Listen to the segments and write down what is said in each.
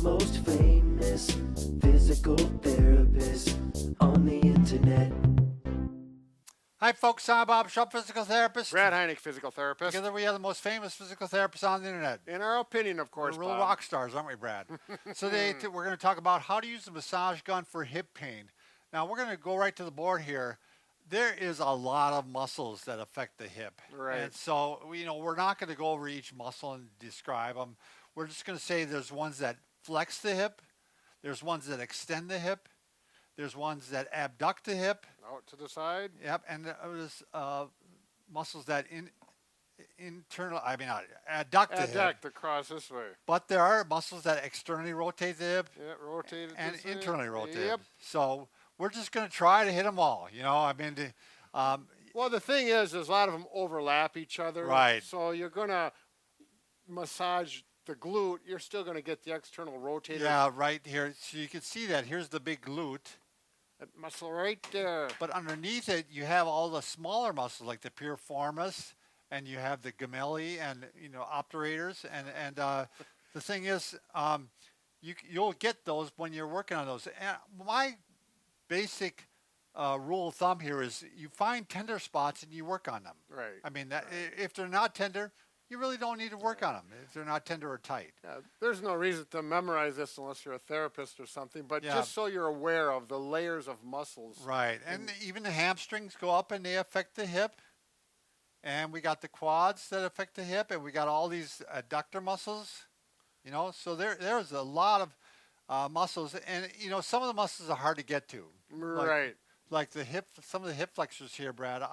most famous physical therapist on the internet. Hi, folks. I'm Bob Schrupp, physical therapist. Brad Heineck, physical therapist. Together, we are the most famous physical therapists on the internet. In our opinion, of course, We're real Bob. rock stars, aren't we, Brad? So today, we're going to talk about how to use a massage gun for hip pain. Now, we're going to go right to the board here. There is a lot of muscles that affect the hip. Right. And so, we're not going to go over each muscle and describe them. We're just going to say there's ones that flex the hip. There's ones that extend the hip. There's ones that abduct the hip. Out to the side. Yep, and there's muscles that adduct the hip. Adduct across this way. But there are muscles that externally rotate the hip. Yeah, rotate it And this way. internally rotate. Yep. So we're just going to try to hit them all. Well, the thing is, a lot of them overlap each other. Right. So you're going to massage the glute. You're still going to get the external rotator. Yeah, right here. So you can see that. Here's the big glute. That muscle right there. But underneath it, you have all the smaller muscles like the piriformis, and you have the gemelli and obturators. And the thing is, you'll get those when you're working on those. And my basic rule of thumb here is you find tender spots and you work on them. Right. I mean, if they're not tender, you really don't need to work on them if they're not tender or tight. Yeah, there's no reason to memorize this unless you're a therapist or something, but Yeah. just so you're aware of the layers of muscles. Right, and even the hamstrings go up and they affect the hip. And we got the quads that affect the hip, and we got all these adductor muscles. So there's a lot of muscles, and some of the muscles are hard to get to. Right. Like the hip, some of the hip flexors here, Brad.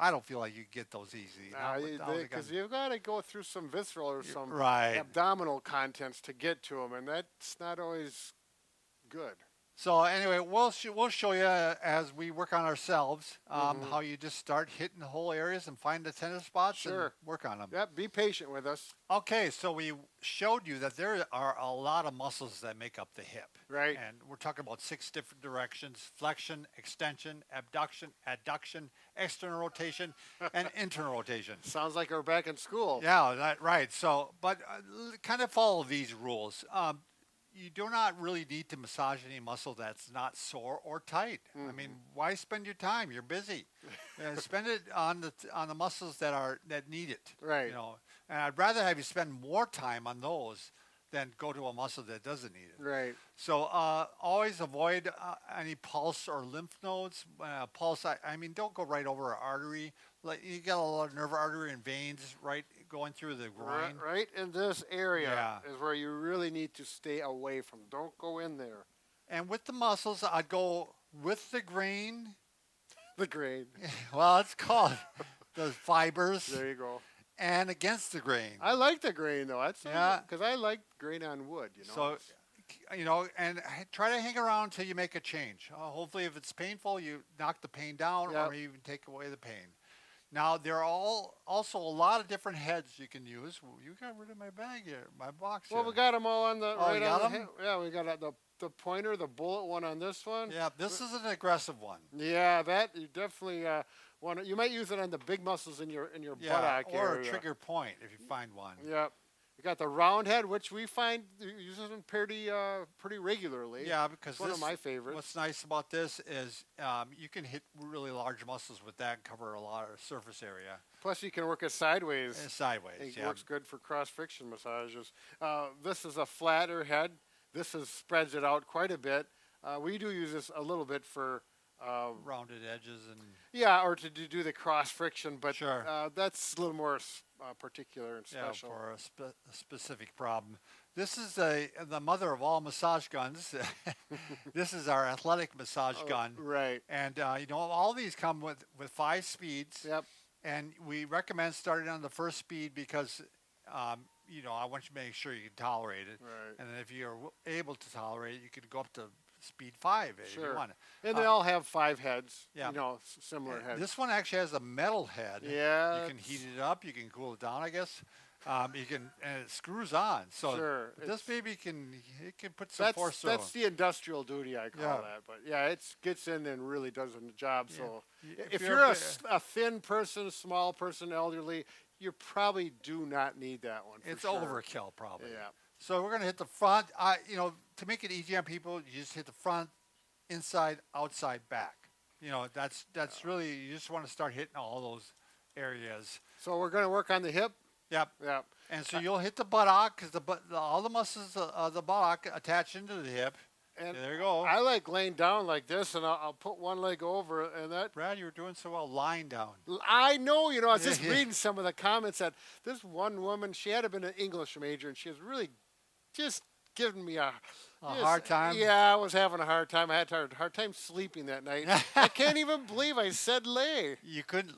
I don't feel like you get those easy. Because you've got to go through some visceral or some Right. abdominal contents to get to them, and that's not always good. So anyway, we'll show you as we work on ourselves how you just start hitting the whole areas and find the tender spots and Sure. work on them. Yep, be patient with us. Okay, so we showed you that there are a lot of muscles that make up the hip. Right. And we're talking about 6 different directions: flexion, extension, abduction, adduction, external rotation, and internal rotation. Sounds like we're back in school. Yeah, right. So, but kind of follow these rules. You do not really need to massage any muscle that's not sore or tight. I mean, why spend your time? You're busy. Spend it on the muscles that need it. Right. And I'd rather have you spend more time on those than go to a muscle that doesn't need it. Right. So always avoid any pulse or lymph nodes. Pulse, I mean, don't go right over an artery. Like you got a lot of nerve artery and veins right going through the groin. Right in this area Yeah. is where you really need to stay away from. Don't go in there. And with the muscles, I'd go with the grain. The grain. Well, it's called the fibers, There you go. and against the grain. I like the grain though. Yeah. Because I like grain on wood. So, and try to hang around until you make a change. Hopefully, if it's painful, you knock the pain down Yep. or even take away the pain. Now, there are also a lot of different heads you can use. You got rid of my bag here, my box Well, here. we got them all on the Oh, you got on the 'em? hip. Yeah, we got the pointer, the bullet one on this one. Yeah, this is an aggressive one. Yeah, that you definitely want to. You might use it on the big muscles in your Yeah, buttock or area. a trigger point if you find one. Yep. You got the round head, which we find uses them pretty regularly. Yeah, because It's one of my favorites. What's nice about this is you can hit really large muscles with that and cover a lot of surface area. Plus, you can work it sideways. And sideways. It Yeah. works good for cross friction massages. This is a flatter head. This spreads it out quite a bit. We do use this a little bit for Rounded edges and or to do the cross friction, but Sure. that's a little more particular and special. for a specific problem. This is the mother of all massage guns. This is our athletic massage gun. Right. And all these come with 5 speeds. Yep. And we recommend starting on the first speed because I want you to make sure you can tolerate it. Right. And then if you're able to tolerate it, you can go up to speed 5 if you Sure. want. And they all have 5 heads. yeah. Similar heads. This one actually has a metal head. Yeah, You can heat it up. You can cool it down, I guess. And it screws on. So Sure, this baby can put some force through. That's the industrial duty, I call Yeah. that. But yeah, it gets in and really does the job. Yeah. So If if you're you're a a thin person, small person, elderly, you probably do not need that one. For It's sure. overkill probably. Yeah. So we're gonna hit the front. You know, to make it easy on people, you just hit the front, inside, outside, back. You know, that's really, you just want to start hitting all those areas. So we're going to work on the hip. Yep. Yep. And so you'll hit the buttock because all the muscles of the buttock attach into the hip. And There you go. I like laying down like this, and I'll put one leg over, and that. Brad, you were doing so well lying down. I know, you know, I was just Yeah. reading some of the comments that this one woman, she had been an English major, and she was really just giving me a hard time? Yeah, I was having a hard time. I had a hard time sleeping that night. I can't even believe I said lay. You couldn't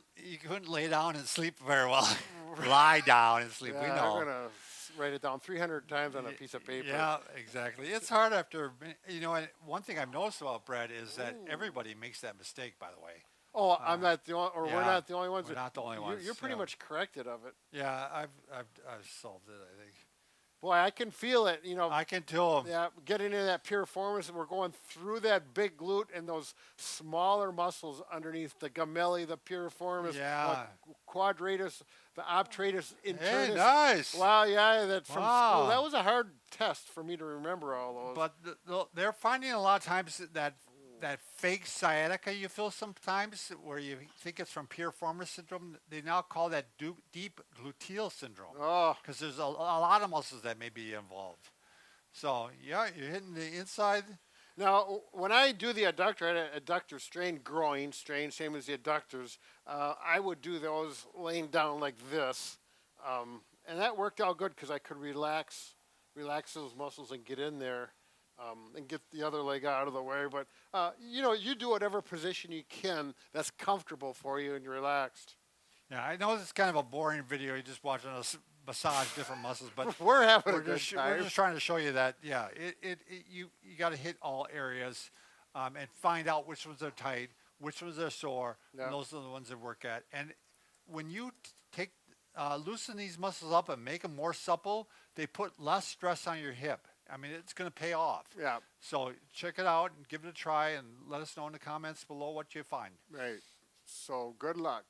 lay down and sleep very well. Lie down and sleep. Yeah, We know. I'm gonna write it down 300 times on a piece of paper. Yeah, exactly. It's hard after, you know, and one thing I've noticed about Brad is that everybody makes that mistake, by the way. Oh, I'm not the only, or we're yeah, not the only ones. we're not the only ones, You're pretty yeah. much corrected of it. Yeah, I've solved it, I think. Boy, I can feel it. You know, I can tell. yeah, getting into that piriformis, and we're going through that big glute and those smaller muscles underneath the gemelli, the piriformis, Yeah. quadratus, the obturatus internus. Hey, nice. Wow, yeah, that's from Wow. school. That was a hard test for me to remember all those. But they're finding a lot of times that fake sciatica you feel sometimes, where you think it's from piriformis syndrome, they now call that deep gluteal syndrome. Oh, Because there's a lot of muscles that may be involved. So, yeah, you're hitting the inside. now when I do the adductor, I had an adductor strain, groin strain, same as the adductors. I would do those laying down like this, and that worked out good because I could relax those muscles and get in there. And get the other leg out of the way. But, you know, you do whatever position you can that's comfortable for you and you're relaxed. Yeah, I know this is kind of a boring video. You're just watching us massage different muscles, but We're having a we're good just, time. we're just trying to show you that, yeah, you got to hit all areas and find out which ones are tight, which ones are sore, Yeah. and those are the ones that work at. And when you take loosen these muscles up and make them more supple, they put less stress on your hip. I mean, it's going to pay off. Yeah, So check it out and give it a try and let us know in the comments below what you find. right. So good luck.